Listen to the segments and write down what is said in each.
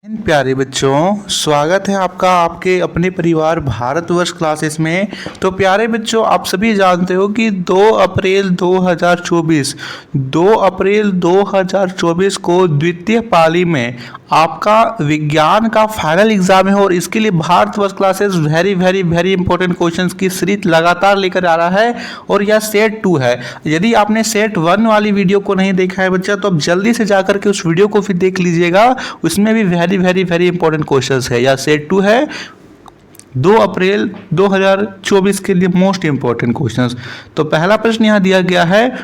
प्यारे बच्चों, स्वागत है आपका आपके अपने परिवार भारतवर्ष क्लासेस में। तो प्यारे बच्चों, आप सभी जानते हो कि 2 अप्रैल 2024 को द्वितीय पाली में आपका विज्ञान का फाइनल एग्जाम है और इसके लिए Bharatvarsh classes very very very important questions की सीरीज लगातार लेकर आ रहा है और यह सेट 2 है। यदि आपने सेट 1 वाली वीडियो को नहीं देखा है बच्चा, तो अब जल्दी से जाकर के उस वीडियो को फिर देख लीजिएगा। उसमें भी very very very important questions है। यह सेट 2 है 2 अप्रैल 2024 के लिए मोस्ट इंपॉर्टेंट क्वेश्चंस। तो पहला प्रश्न यहाँ दिया गया है,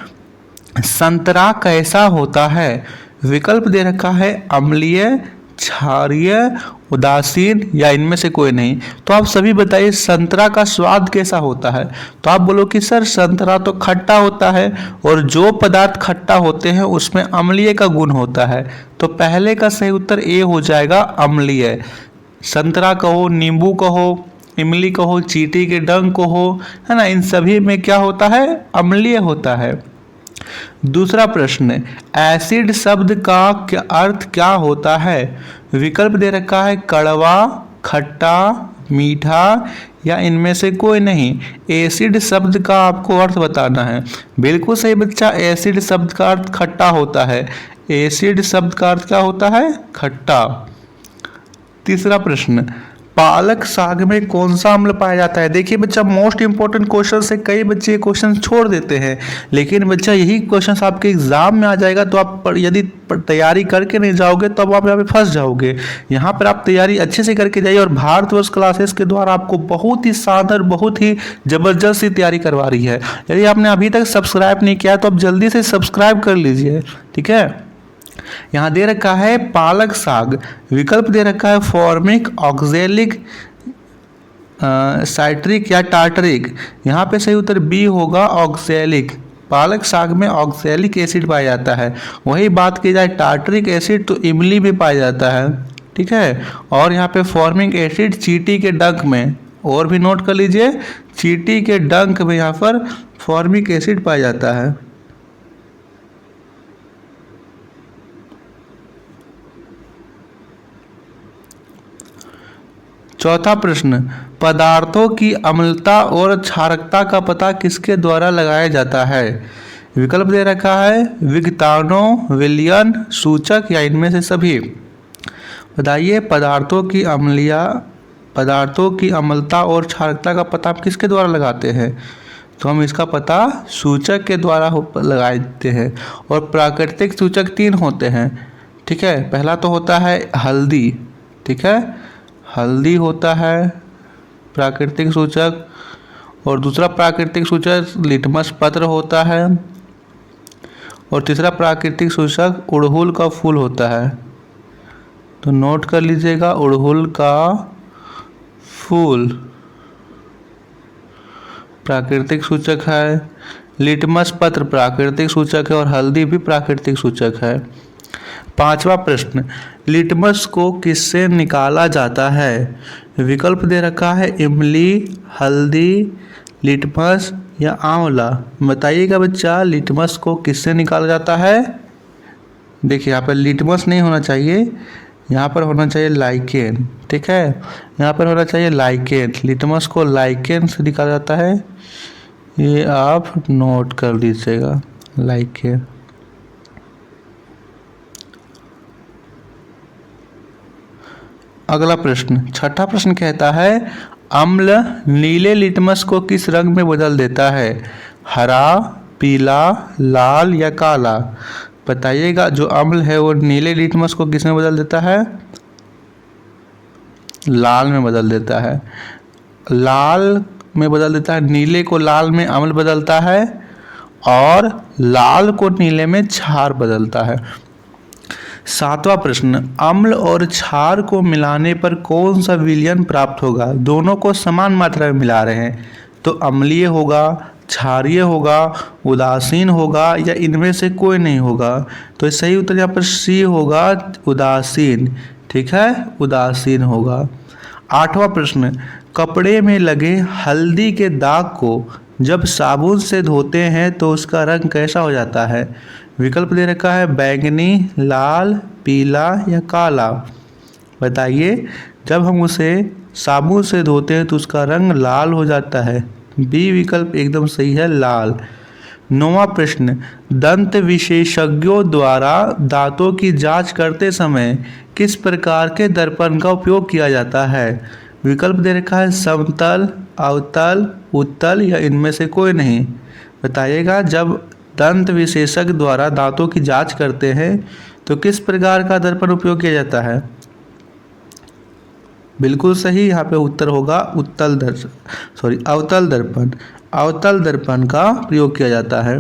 संतरा कैसा होता है? विकल्प दे रखा है अम्लीय, क्षारीय, उदासीन या इनमें से कोई नहीं। तो आप सभी बताइए संतरा का स्वाद कैसा होता है? तो आप बोलो कि सर संतरा तो खट्टा होता है और जो पदार्थ खट्टा होते हैं उसमें अम्लीय का गुण होता है। तो पहले का सही उत्तर ए हो जाएगा, अम्लीय। संतरा कहो, नींबू कहो, इमली कहो, चींटी के डंक कहो, है ना, इन सभी में क्या होता है? अम्लीय होता है। दूसरा प्रश्न, एसिड शब्द का क्या अर्थ क्या होता है? विकल्प दे रखा है कड़वा, खट्टा, मीठा या इनमें से कोई नहीं। एसिड शब्द का आपको अर्थ बताना है। बिल्कुल सही बच्चा, एसिड शब्द का अर्थ खट्टा होता है। एसिड शब्द का अर्थ क्या होता है? खट्टा। तीसरा प्रश्न, पालक साग में कौन सा अम्ल पाया जाता है? देखिए बच्चा, मोस्ट इंपॉर्टेंट क्वेश्चन से कई बच्चे क्वेश्चन छोड़ देते हैं, लेकिन बच्चा यही क्वेश्चन आपके एग्जाम में आ जाएगा तो आप यदि तैयारी करके नहीं जाओगे तो आप यहाँ पे फंस जाओगे। यहाँ पर आप तैयारी अच्छे से करके जाइए और भारतवर्ष क्लासेस के द्वारा आपको बहुत ही शानदार, बहुत ही जबरदस्त सी तैयारी करवा रही है। यदि आपने अभी तक सब्सक्राइब नहीं किया तो आप जल्दी से सब्सक्राइब कर लीजिए, ठीक है। यहाँ दे रखा है पालक साग, विकल्प दे रखा है फॉर्मिक, ऑक्जेलिक, साइट्रिक या टार्टरिक। यहाँ पे सही उत्तर बी होगा, ऑक्जेलिक। पालक साग में ऑक्जेलिक एसिड पाया जाता है। वही बात की जाए टार्टरिक एसिड तो इमली में पाया जाता है, ठीक है। और यहाँ पे फॉर्मिक एसिड चींटी के डंक में, और भी नोट कर लीजिए, चींटी के डंक में यहाँ पर फॉर्मिक एसिड पाया जाता है। चौथा प्रश्न, पदार्थों की अम्लता और क्षारकता का पता किसके द्वारा लगाया जाता है? विकल्प दे रखा है विग्तानो, विलियन, सूचक या इनमें से सभी। बताइए पदार्थों की अम्लता और क्षारकता का पता आप किसके द्वारा लगाते हैं? तो हम इसका पता सूचक के द्वारा लगाते हैं। और प्राकृतिक सूचक 3 होते हैं, ठीक है। पहला तो होता है हल्दी, ठीक है, हल्दी होता है प्राकृतिक सूचक। और दूसरा प्राकृतिक सूचक लिटमस पत्र होता है। और तीसरा प्राकृतिक सूचक अड़हुल का फूल होता है। तो नोट कर लीजिएगा, अड़हुल का फूल प्राकृतिक सूचक है, लिटमस पत्र प्राकृतिक सूचक है और हल्दी भी प्राकृतिक सूचक है। पांचवा प्रश्न, लिटमस को किससे निकाला जाता है? विकल्प दे रखा है इमली, हल्दी, लिटमस या आंवला। बताइएगा बच्चा, लिटमस को किससे निकाला जाता है? देखिए यहाँ पर लिटमस नहीं होना चाहिए, यहाँ पर होना चाहिए लाइकेन, ठीक है। यहाँ पर होना चाहिए लाइकेन। लिटमस को लाइकेन से निकाला जाता है, ये आप नोट कर लीजिएगा, लाइकेन। अगला प्रश्न, छठा प्रश्न कहता है, अम्ल नीले लिटमस को किस रंग में बदल देता है? हरा, पीला, लाल या काला। बताइएगा, जो अम्ल है वो नीले लिटमस को किस में बदल देता है? लाल में बदल देता है। लाल में बदल देता है, नीले को लाल में अम्ल बदलता है और लाल को नीले में क्षार बदलता है। सातवां प्रश्न, अम्ल और क्षार को मिलाने पर कौन सा विलयन प्राप्त होगा? दोनों को समान मात्रा में मिला रहे हैं, तो अम्लीय होगा, क्षारीय होगा, उदासीन होगा या इनमें से कोई नहीं होगा। तो सही उत्तर यहाँ पर सी होगा, उदासीन, ठीक है, उदासीन होगा। आठवां प्रश्न, कपड़े में लगे हल्दी के दाग को जब साबुन से धोते हैं तो उसका रंग कैसा हो जाता है? विकल्प दे रखा है बैंगनी, लाल, पीला या काला। बताइए। जब हम उसे साबुन से धोते हैं तो उसका रंग लाल हो जाता है। बी विकल्प एकदम सही है, लाल। 9वां प्रश्न, दंत विशेषज्ञों द्वारा दांतों की जांच करते समय किस प्रकार के दर्पण का उपयोग किया जाता है? विकल्प दे रखा है समतल, अवतल, उत्तल या इनमें से कोई नहीं। बताइएगा। जब दंत विशेषज्ञ द्वारा दांतों की जांच करते हैं तो किस प्रकार का दर्पण उपयोग किया जाता है? बिल्कुल सही, यहाँ पे उत्तर होगा अवतल दर्पण। अवतल दर्पण का प्रयोग किया जाता है।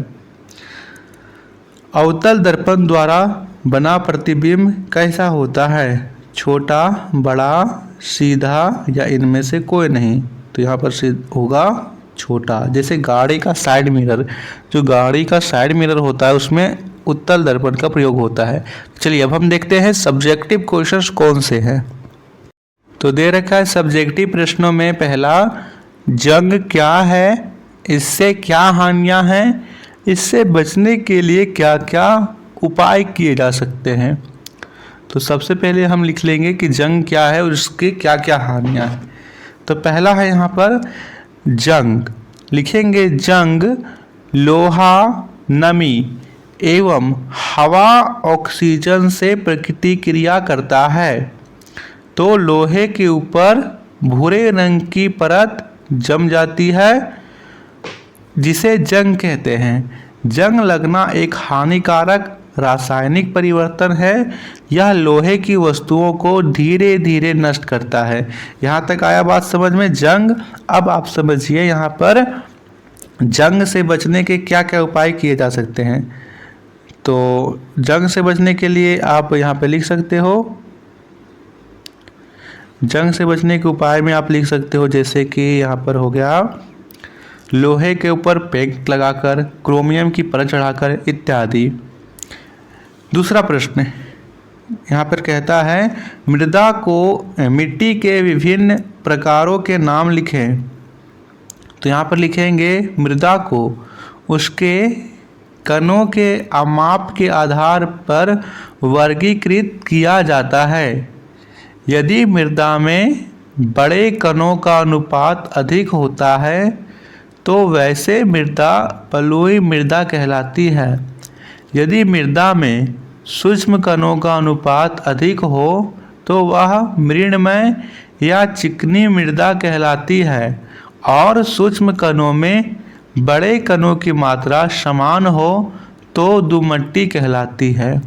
अवतल दर्पण द्वारा बना प्रतिबिंब कैसा होता है? छोटा, बड़ा, सीधा या इनमें से कोई नहीं। तो यहाँ पर होगा छोटा। जैसे गाड़ी का साइड मिरर, जो गाड़ी का साइड मिरर होता है उसमें उत्तल दर्पण का प्रयोग होता है। चलिए अब हम देखते हैं सब्जेक्टिव क्वेश्चंस कौन से हैं। तो दे रखा है सब्जेक्टिव प्रश्नों में पहला, जंग क्या है, इससे क्या हानियां हैं, इससे बचने के लिए क्या क्या उपाय किए जा सकते हैं। तो सबसे पहले हम लिख लेंगे कि जंग क्या है और इसके क्या क्या हानियां हैं। तो पहला है यहाँ पर जंग, लिखेंगे जंग लोहा नमी एवं हवा ऑक्सीजन से प्रतिक्रिया करता है तो लोहे के ऊपर भूरे रंग की परत जम जाती है जिसे जंग कहते हैं। जंग लगना एक हानिकारक रासायनिक परिवर्तन है। यह लोहे की वस्तुओं को धीरे धीरे नष्ट करता है। यहाँ तक आया बात समझ में? जंग। अब आप समझिए यहाँ पर जंग से बचने के क्या क्या उपाय किए जा सकते हैं। तो जंग से बचने के लिए आप यहाँ पे लिख सकते हो, जंग से बचने के उपाय में आप लिख सकते हो जैसे कि यहाँ पर हो गया लोहे के ऊपर पेंट लगाकर, क्रोमियम की परत चढ़ाकर इत्यादि। दूसरा प्रश्न यहाँ पर कहता है मिट्टी के विभिन्न प्रकारों के नाम लिखें। तो यहाँ पर लिखेंगे मृदा को उसके कणों के माप के आधार पर वर्गीकृत किया जाता है। यदि मृदा में बड़े कणों का अनुपात अधिक होता है तो वैसे मृदा बलुई मृदा कहलाती है। यदि मृदा में सूक्ष्म कणों का अनुपात अधिक हो तो वह मृणमय या चिकनी मृदा कहलाती है और सूक्ष्म कणों में बड़े कणों की मात्रा समान हो तो दुमट्टी कहलाती है।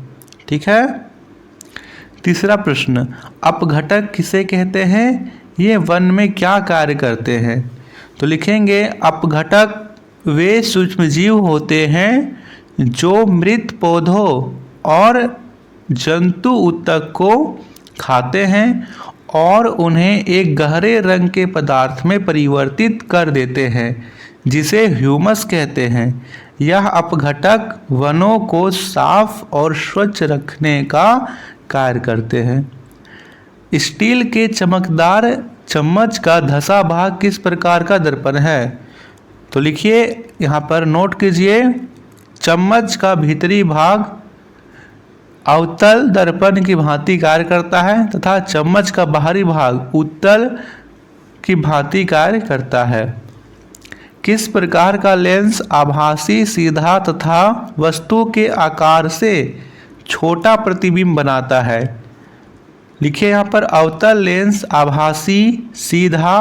ठीक है। तीसरा प्रश्न, अपघटक किसे कहते हैं? ये वन में क्या कार्य करते हैं? तो लिखेंगे अपघटक वे सूक्ष्मजीव होते हैं जो मृत पौधों और जंतु ऊतक को खाते हैं और उन्हें एक गहरे रंग के पदार्थ में परिवर्तित कर देते हैं जिसे ह्यूमस कहते हैं। यह अपघटक वनों को साफ और स्वच्छ रखने का कार्य करते हैं। स्टील के चमकदार चम्मच का धंसा भाग किस प्रकार का दर्पण है? तो लिखिए यहाँ पर नोट कीजिए, चम्मच का भीतरी भाग अवतल दर्पण की भांति कार्य करता है तथा चम्मच का बाहरी भाग उत्तल की भांति कार्य करता है। किस प्रकार का लेंस आभासी, सीधा तथा वस्तु के आकार से छोटा प्रतिबिंब बनाता है? लिखिए यहाँ पर अवतल लेंस आभासी, सीधा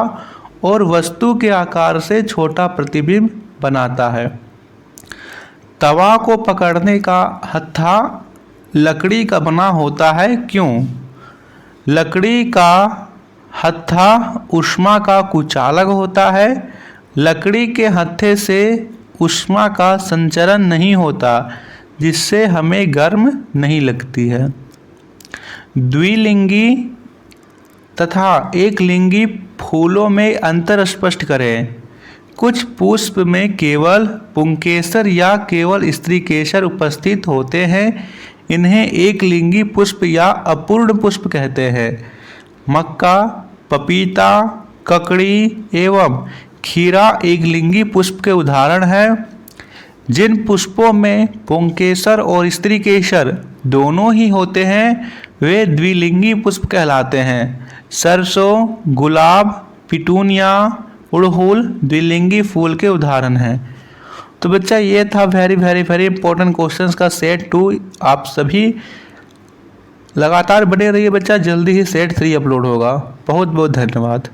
और वस्तु के आकार से छोटा प्रतिबिंब बनाता है। तवा को पकड़ने का हत्था लकड़ी का बना होता है, क्यों? लकड़ी का हत्था ऊष्मा का कुचालक होता है। लकड़ी के हत्थे से ऊष्मा का संचरण नहीं होता जिससे हमें गर्म नहीं लगती है। द्विलिंगी तथा एक लिंगी फूलों में अंतर स्पष्ट करें। कुछ पुष्प में केवल पुंकेसर या केवल स्त्रीकेसर उपस्थित होते हैं। इन्हें एक लिंगी पुष्प या अपूर्ण पुष्प कहते हैं। मक्का, पपीता, ककड़ी एवं खीरा एक लिंगी पुष्प के उदाहरण हैं। जिन पुष्पों में पुंकेसर और स्त्रीकेसर दोनों ही होते हैं वे द्विलिंगी पुष्प कहलाते हैं। सरसों, गुलाब, पिटूनिया, उड़हुल द्विलिंगी फूल के उदाहरण हैं। तो बच्चा ये था very very very important questions का सेट 2। आप सभी लगातार बने रहिए बच्चा, जल्दी ही सेट 3 अपलोड होगा। बहुत बहुत धन्यवाद।